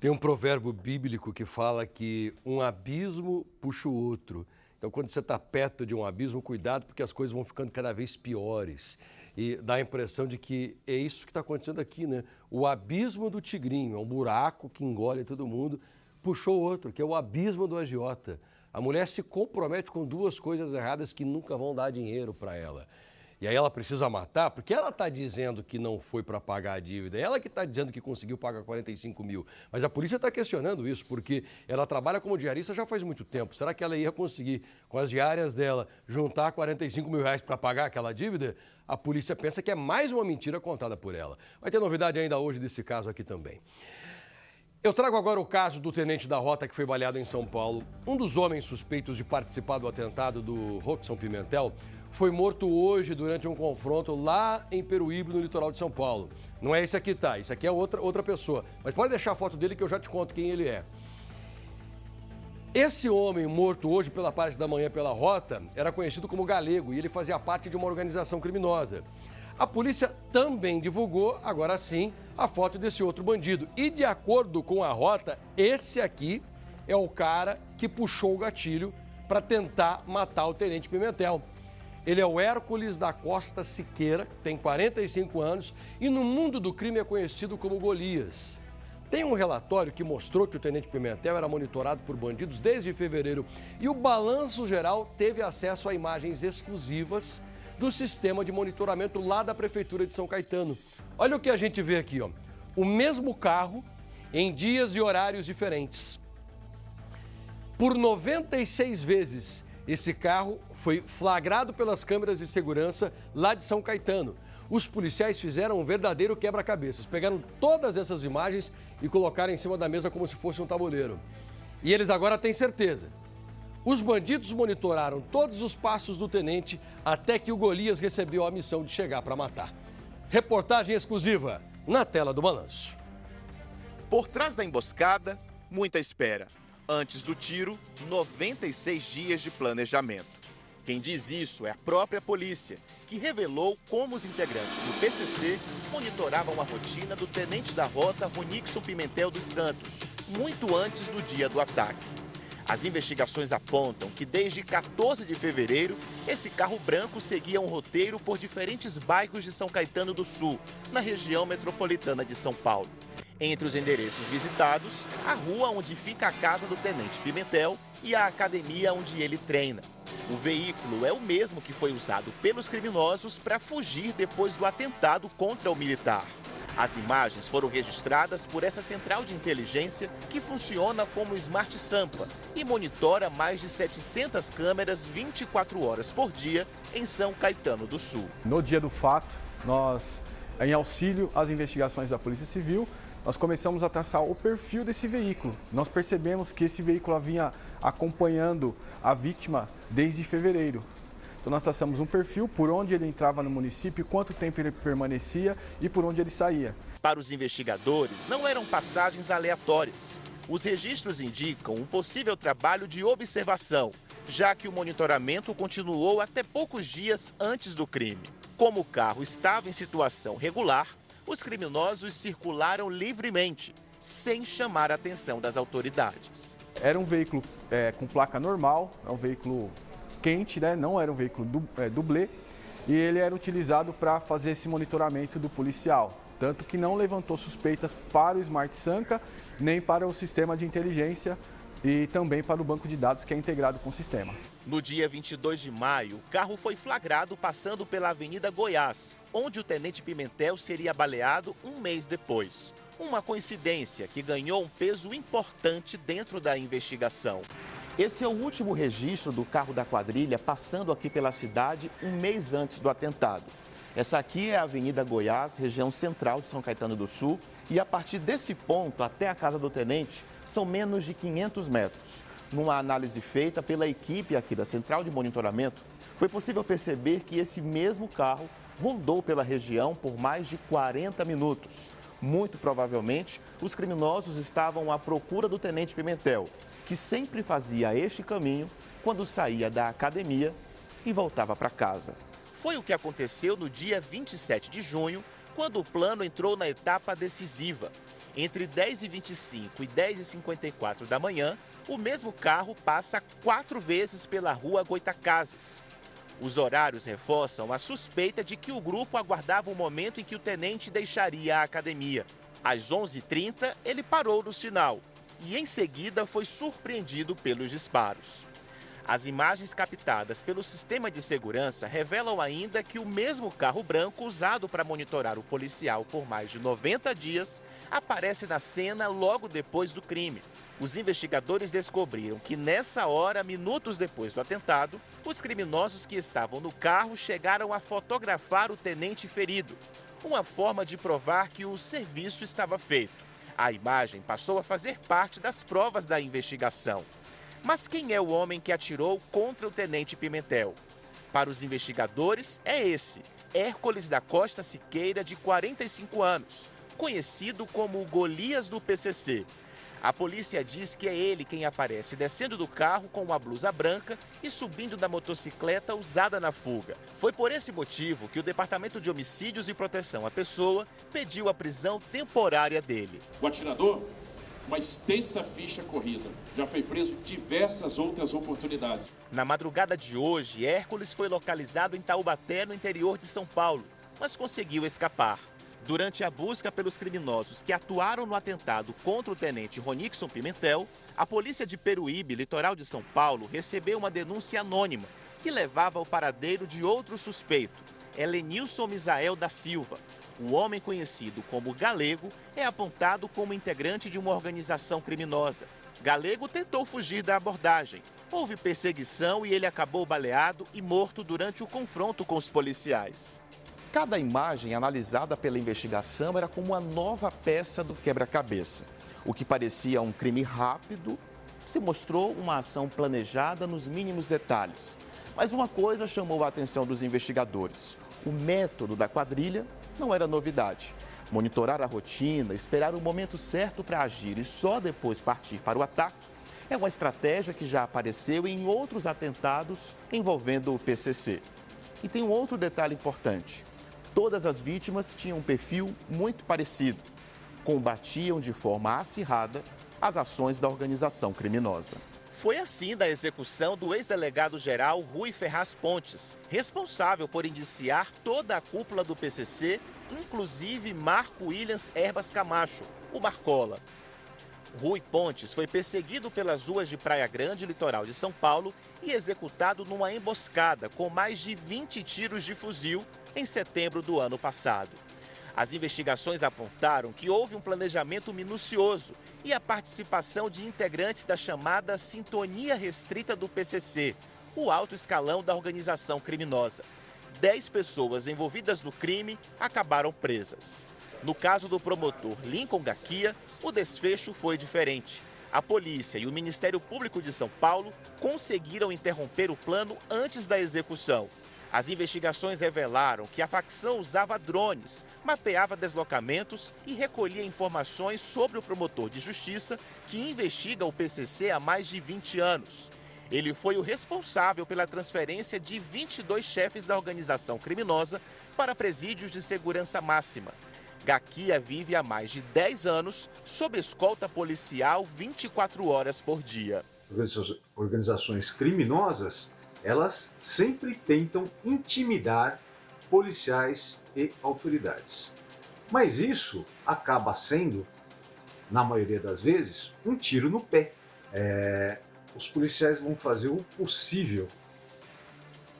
Tem um provérbio bíblico que fala que um abismo puxa o outro. Então, quando você está perto de um abismo, cuidado, porque as coisas vão ficando cada vez piores. E dá a impressão de que é isso que está acontecendo aqui, né? O abismo do tigrinho, é um buraco que engole todo mundo, puxou o outro, que é o abismo do agiota. A mulher se compromete com duas coisas erradas que nunca vão dar dinheiro para ela. E aí ela precisa matar, porque ela está dizendo que não foi para pagar a dívida. Ela que está dizendo que conseguiu pagar 45 mil. Mas a polícia está questionando isso, porque ela trabalha como diarista já faz muito tempo. Será que ela ia conseguir, com as diárias dela, juntar 45 mil reais para pagar aquela dívida? A polícia pensa que é mais uma mentira contada por ela. Vai ter novidade ainda hoje desse caso aqui também. Eu trago agora o caso do tenente da Rota que foi baleado em São Paulo. Um dos homens suspeitos de participar do atentado do Roquson Pimentel foi morto hoje durante um confronto lá em Peruíbe, no litoral de São Paulo. Não é esse aqui, tá? Isso aqui é outra pessoa. Mas pode deixar a foto dele que eu já te conto quem ele é. Esse homem morto hoje pela parte da manhã pela Rota era conhecido como Galego e ele fazia parte de uma organização criminosa. A polícia também divulgou, agora sim, a foto desse outro bandido. E de acordo com a Rota, esse aqui é o cara que puxou o gatilho para tentar matar o tenente Pimentel. Ele é o Hércules da Costa Siqueira, tem 45 anos e no mundo do crime é conhecido como Golias. Tem um relatório que mostrou que o tenente Pimentel era monitorado por bandidos desde fevereiro e o Balanço Geral teve acesso a imagens exclusivas do sistema de monitoramento lá da Prefeitura de São Caetano. Olha o que a gente vê aqui, ó. O mesmo carro em dias e horários diferentes. Por 96 vezes, esse carro foi flagrado pelas câmeras de segurança lá de São Caetano. Os policiais fizeram um verdadeiro quebra-cabeças. Pegaram todas essas imagens e colocaram em cima da mesa como se fosse um tabuleiro. E eles agora têm certeza. Os bandidos monitoraram todos os passos do tenente até que o Golias recebeu a missão de chegar para matar. Reportagem exclusiva na tela do Balanço. Por trás da emboscada, muita espera. Antes do tiro, 96 dias de planejamento. Quem diz isso é a própria polícia, que revelou como os integrantes do PCC monitoravam a rotina do tenente da Rota Ronixon Pimentel dos Santos, muito antes do dia do ataque. As investigações apontam que desde 14 de fevereiro, esse carro branco seguia um roteiro por diferentes bairros de São Caetano do Sul, na região metropolitana de São Paulo. Entre os endereços visitados, a rua onde fica a casa do tenente Pimentel e a academia onde ele treina. O veículo é o mesmo que foi usado pelos criminosos para fugir depois do atentado contra o militar. As imagens foram registradas por essa central de inteligência que funciona como Smart Sampa e monitora mais de 700 câmeras 24 horas por dia em São Caetano do Sul. No dia do fato, nós, em auxílio às investigações da Polícia Civil, nós começamos a traçar o perfil desse veículo. Nós percebemos que esse veículo vinha acompanhando a vítima desde fevereiro. Então nós traçamos um perfil por onde ele entrava no município, quanto tempo ele permanecia e por onde ele saía. Para os investigadores, não eram passagens aleatórias. Os registros indicam um possível trabalho de observação, já que o monitoramento continuou até poucos dias antes do crime. Como o carro estava em situação regular, os criminosos circularam livremente, sem chamar a atenção das autoridades. Era um veículo com placa normal, é um veículo quente, né? Não era um veículo dublê, e ele era utilizado para fazer esse monitoramento do policial. Tanto que não levantou suspeitas para o Smart Sampa, nem para o sistema de inteligência e também para o banco de dados que é integrado com o sistema. No dia 22 de maio, o carro foi flagrado passando pela Avenida Goiás, onde o tenente Pimentel seria baleado um mês depois. Uma coincidência que ganhou um peso importante dentro da investigação. Esse é o último registro do carro da quadrilha passando aqui pela cidade um mês antes do atentado. Essa aqui é a Avenida Goiás, região central de São Caetano do Sul, e a partir desse ponto até a casa do tenente são menos de 500 metros. Numa análise feita pela equipe aqui da Central de Monitoramento, foi possível perceber que esse mesmo carro rondou pela região por mais de 40 minutos. Muito provavelmente, os criminosos estavam à procura do tenente Pimentel, que sempre fazia este caminho quando saía da academia e voltava para casa. Foi o que aconteceu no dia 27 de junho, quando o plano entrou na etapa decisiva. Entre 10h25 e 10h54 da manhã, o mesmo carro passa 4 vezes pela rua Goitacazes. Os horários reforçam a suspeita de que o grupo aguardava o momento em que o tenente deixaria a academia. Às 11h30, ele parou no sinal e, em seguida, foi surpreendido pelos disparos. As imagens captadas pelo sistema de segurança revelam ainda que o mesmo carro branco usado para monitorar o policial por mais de 90 dias aparece na cena logo depois do crime. Os investigadores descobriram que nessa hora, minutos depois do atentado, os criminosos que estavam no carro chegaram a fotografar o tenente ferido, uma forma de provar que o serviço estava feito. A imagem passou a fazer parte das provas da investigação. Mas quem é o homem que atirou contra o tenente Pimentel? Para os investigadores, é esse, Hércules da Costa Siqueira, de 45 anos, conhecido como o Golias do PCC. A polícia diz que é ele quem aparece descendo do carro com uma blusa branca e subindo da motocicleta usada na fuga. Foi por esse motivo que o Departamento de Homicídios e Proteção à Pessoa pediu a prisão temporária dele. O atirador, uma extensa ficha corrida, já foi preso diversas outras oportunidades. Na madrugada de hoje, Hércules foi localizado em Taubaté, no interior de São Paulo, mas conseguiu escapar. Durante a busca pelos criminosos que atuaram no atentado contra o tenente Ronixon Pimentel, a polícia de Peruíbe, litoral de São Paulo, recebeu uma denúncia anônima que levava ao paradeiro de outro suspeito, Helenilson Misael da Silva. O homem conhecido como Galego é apontado como integrante de uma organização criminosa. Galego tentou fugir da abordagem. Houve perseguição e ele acabou baleado e morto durante o confronto com os policiais. Cada imagem analisada pela investigação era como uma nova peça do quebra-cabeça. O que parecia um crime rápido se mostrou uma ação planejada nos mínimos detalhes. Mas uma coisa chamou a atenção dos investigadores: o método da quadrilha não era novidade. Monitorar a rotina, esperar o momento certo para agir e só depois partir para o ataque é uma estratégia que já apareceu em outros atentados envolvendo o PCC. E tem um outro detalhe importante: todas as vítimas tinham um perfil muito parecido. Combatiam de forma acirrada as ações da organização criminosa. Foi assim da execução do ex-delegado-geral Rui Ferraz Pontes, responsável por indiciar toda a cúpula do PCC, inclusive Marco Williams Herbas Camacho, o Marcola. Rui Pontes foi perseguido pelas ruas de Praia Grande, litoral de São Paulo, e executado numa emboscada com mais de 20 tiros de fuzil em setembro do ano passado. As investigações apontaram que houve um planejamento minucioso e a participação de integrantes da chamada Sintonia Restrita do PCC, o alto escalão da organização criminosa. 10 pessoas envolvidas no crime acabaram presas. No caso do promotor Lincoln Gaquia, o desfecho foi diferente. A polícia e o Ministério Público de São Paulo conseguiram interromper o plano antes da execução. As investigações revelaram que a facção usava drones, mapeava deslocamentos e recolhia informações sobre o promotor de justiça que investiga o PCC há mais de 20 anos. Ele foi o responsável pela transferência de 22 chefes da organização criminosa para presídios de segurança máxima. Gaquia vive há mais de 10 anos sob escolta policial 24 horas por dia. Organizações criminosas, elas sempre tentam intimidar policiais e autoridades. Mas isso acaba sendo, na maioria das vezes, um tiro no pé. Os policiais vão fazer o possível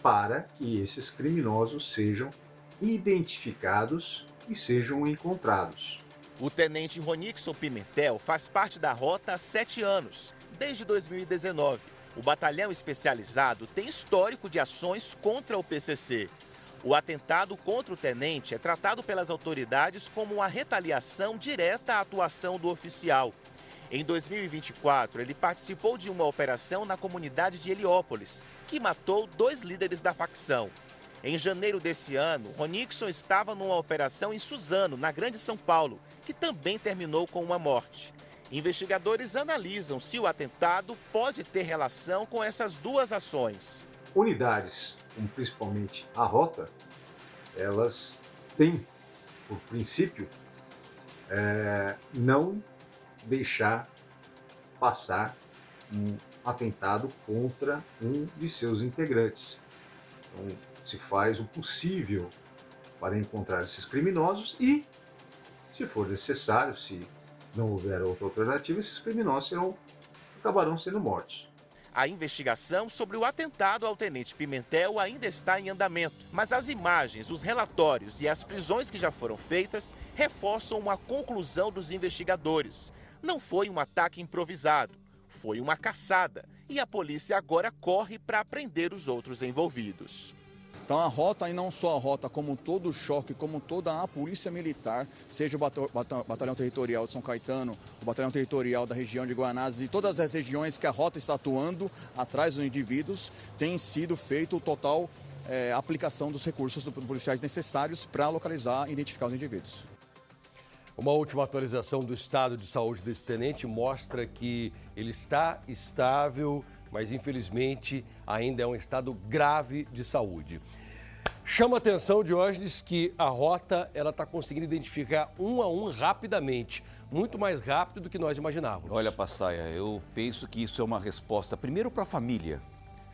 para que esses criminosos sejam identificados e sejam encontrados. O tenente Ronixon Pimentel faz parte da rota há 7 anos, desde 2019. O batalhão especializado tem histórico de ações contra o PCC. O atentado contra o tenente é tratado pelas autoridades como uma retaliação direta à atuação do oficial. Em 2024, ele participou de uma operação na comunidade de Heliópolis, que matou 2 líderes da facção. Em janeiro desse ano, Ronixon estava numa operação em Suzano, na Grande São Paulo, que também terminou com uma morte. Investigadores analisam se o atentado pode ter relação com essas duas ações. Unidades, como principalmente a rota, elas têm, por princípio, não deixar passar um atentado contra um de seus integrantes. Então, se faz o possível para encontrar esses criminosos e, se for necessário, se não houver outra alternativa, esses criminosos acabarão sendo mortos. A investigação sobre o atentado ao tenente Pimentel ainda está em andamento, mas as imagens, os relatórios e as prisões que já foram feitas reforçam uma conclusão dos investigadores. Não foi um ataque improvisado, foi uma caçada e a polícia agora corre para prender os outros envolvidos. Então a rota, e não só a rota, como todo o choque, como toda a polícia militar, seja o Batalhão Territorial de São Caetano, o Batalhão Territorial da região de Guanazes e todas as regiões que a rota está atuando atrás dos indivíduos, tem sido feito o total aplicação dos recursos policiais necessários para localizar e identificar os indivíduos. Uma última atualização do estado de saúde desse tenente mostra que ele está estável, mas infelizmente ainda é um estado grave de saúde. Chama a atenção, Diógenes, que a rota está conseguindo identificar um a um rapidamente, muito mais rápido do que nós imaginávamos. Olha, Passaia, eu penso que isso é uma resposta, primeiro, para a família,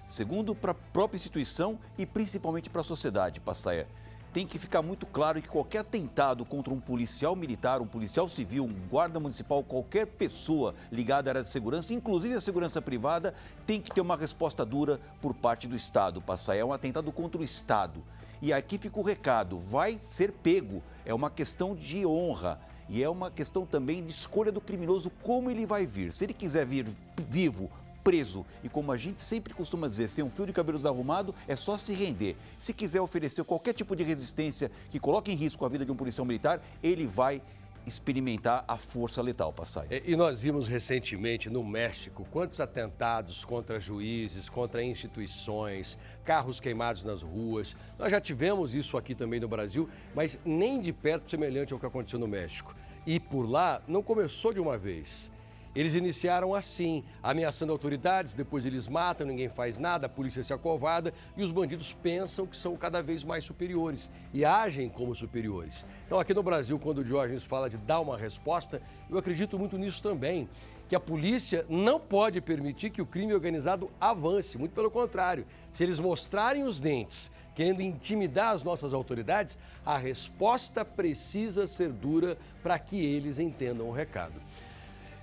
segundo, para a própria instituição e principalmente para a sociedade, Passaia. Tem que ficar muito claro que qualquer atentado contra um policial militar, um policial civil, um guarda municipal, qualquer pessoa ligada à área de segurança, inclusive a segurança privada, tem que ter uma resposta dura por parte do Estado, Passaia. É um atentado contra o Estado. E aqui fica o recado, vai ser pego. É uma questão de honra e é uma questão também de escolha do criminoso, como ele vai vir. Se ele quiser vir vivo, preso, e como a gente sempre costuma dizer, sem um fio de cabelo desarrumado, é só se render. Se quiser oferecer qualquer tipo de resistência que coloque em risco a vida de um policial militar, ele vai experimentar a força letal, Passaia. E nós vimos recentemente no México quantos atentados contra juízes, contra instituições, carros queimados nas ruas. Nós já tivemos isso aqui também no Brasil, mas nem de perto semelhante ao que aconteceu no México. E por lá não começou de uma vez. Eles iniciaram assim, ameaçando autoridades, depois eles matam, ninguém faz nada, a polícia se acovarda e os bandidos pensam que são cada vez mais superiores e agem como superiores. Então aqui no Brasil, quando o Diógenes fala de dar uma resposta, eu acredito muito nisso também, que a polícia não pode permitir que o crime organizado avance, muito pelo contrário. Se eles mostrarem os dentes, querendo intimidar as nossas autoridades, a resposta precisa ser dura para que eles entendam o recado.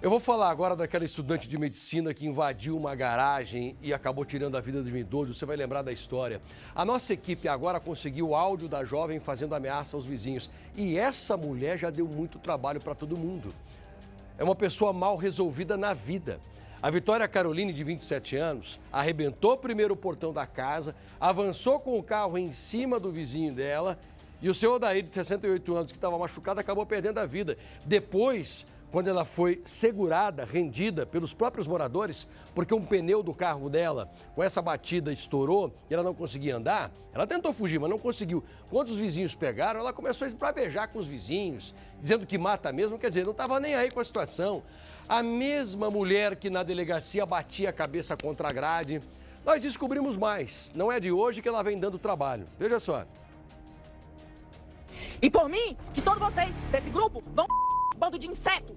Eu vou falar agora daquela estudante de medicina que invadiu uma garagem e acabou tirando a vida de um idoso. Você vai lembrar da história. A nossa equipe agora conseguiu o áudio da jovem fazendo ameaça aos vizinhos. E essa mulher já deu muito trabalho para todo mundo. É uma pessoa mal resolvida na vida. A Vitória Caroline, de 27 anos, arrebentou primeiro o portão da casa, avançou com o carro em cima do vizinho dela e o seu Odair, de 68 anos, que estava machucado, acabou perdendo a vida. Depois, quando ela foi segurada, rendida pelos próprios moradores, porque um pneu do carro dela, com essa batida, estourou e ela não conseguia andar, ela tentou fugir, mas não conseguiu. Quando os vizinhos pegaram, ela começou a esbravejar com os vizinhos, dizendo que mata mesmo, quer dizer, não estava nem aí com a situação. A mesma mulher que na delegacia batia a cabeça contra a grade. Nós descobrimos mais, não é de hoje que ela vem dando trabalho. Veja só. E por mim, que todos vocês desse grupo vão bando de inseto.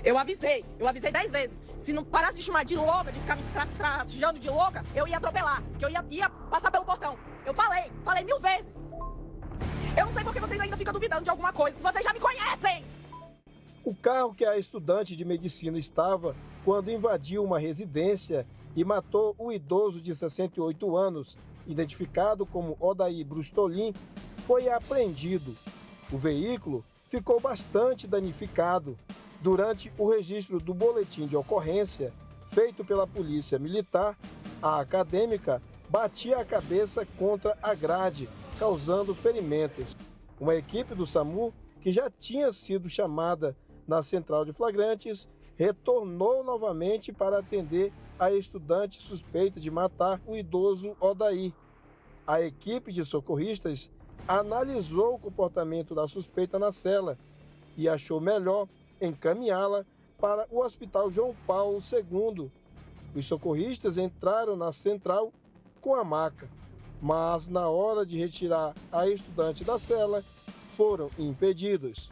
Eu avisei 10 vezes. Se não parasse de chamar de louca, de ficar me trajando de louca, eu ia atropelar, que eu ia passar pelo portão. Eu falei 1000 vezes. Eu não sei por que vocês ainda ficam duvidando de alguma coisa, se vocês já me conhecem. O carro que a estudante de medicina estava quando invadiu uma residência e matou o idoso de 68 anos, identificado como Odair Brustolin, foi apreendido. O veículo ficou bastante danificado. Durante o registro do boletim de ocorrência, feito pela Polícia Militar, a acadêmica batia a cabeça contra a grade, causando ferimentos. Uma equipe do SAMU, que já tinha sido chamada na central de flagrantes, retornou novamente para atender a estudante suspeita de matar o idoso Odair. A equipe de socorristas analisou o comportamento da suspeita na cela e achou melhor encaminhá-la para o Hospital João Paulo II. Os socorristas entraram na central com a maca, mas na hora de retirar a estudante da cela, foram impedidos.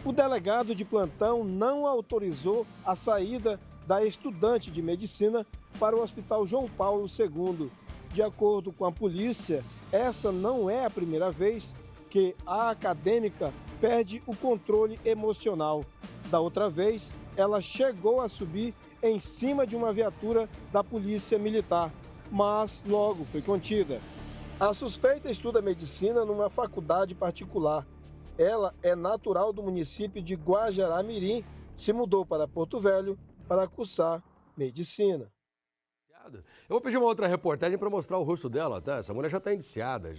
O delegado de plantão não autorizou a saída da estudante de medicina para o Hospital João Paulo II. De acordo com a polícia, essa não é a primeira vez que a acadêmica perde o controle emocional. Da outra vez, ela chegou a subir em cima de uma viatura da Polícia Militar, mas logo foi contida. A suspeita estuda medicina numa faculdade particular. Ela é natural do município de Guajará-Mirim, se mudou para Porto Velho para cursar medicina. Eu vou pedir uma outra reportagem para mostrar o rosto dela, tá? Essa mulher já está indiciada.